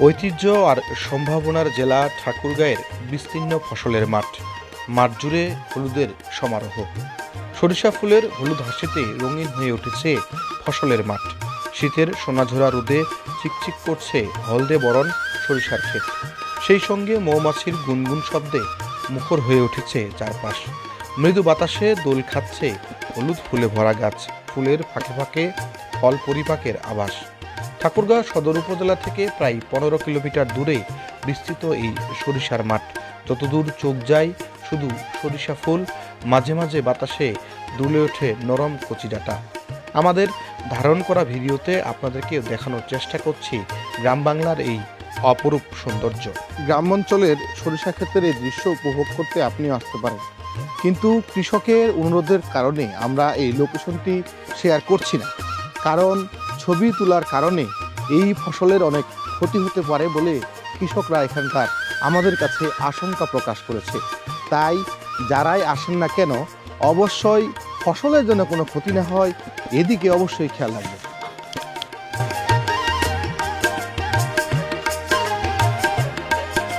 ঐতিহ্য আর সম্ভাবনার জেলা ঠাকুরগাঁয়ের বিস্তীর্ণ ফসলের মাঠ। মাঠ জুড়ে হলুদের সমারোহ। সরিষা ফুলের হলুদ হাসিতে রঙিন হয়ে উঠেছে ফসলের মাঠ। শীতের সোনাঝোরা রোদে চিকচিক করছে হলদে বরণ সরিষার ক্ষেত। সেই সঙ্গে মৌমাছির গুনগুন শব্দে মুখর হয়ে উঠেছে চারপাশ। মৃদু বাতাসে দোল খাচ্ছে হলুদ ফুলে ভরা গাছ। ফুলের ফাঁকে ফাঁকে ফল পরিপাকের আভাস। ঠাকুরগাঁও সদর উপজেলা থেকে প্রায় 15 কিলোমিটার দূরে বিস্তৃত এই সরিষার মাঠ। যতদূর চোখ যায় শুধু সরিষা ফুল, মাঝে মাঝে বাতাসে দুলে ওঠে নরম কচি ডাঁটা। আমাদের ধারণ করা ভিডিওতে আপনাদেরকে দেখানোর চেষ্টা করছি গ্রাম বাংলার এই অপরূপ সৌন্দর্য। গ্রামাঞ্চলের সরিষা ক্ষেতের এই দৃশ্য উপভোগ করতে আপনিও আসতে পারেন, কিন্তু কৃষকের অনুরোধের কারণে আমরা এই লোকেশনটি শেয়ার করছি না, কারণ ছবি তোলার কারণে এই ফসলের অনেক ক্ষতি হতে পারে বলে কৃষকরা এখানকার আমাদের কাছে আশঙ্কা প্রকাশ করেছে। তাই যারাই আসেন না কেন অবশ্যই ফসলের জন্য কোনো ক্ষতি না হয় এদিকে অবশ্যই খেয়াল রাখবেন।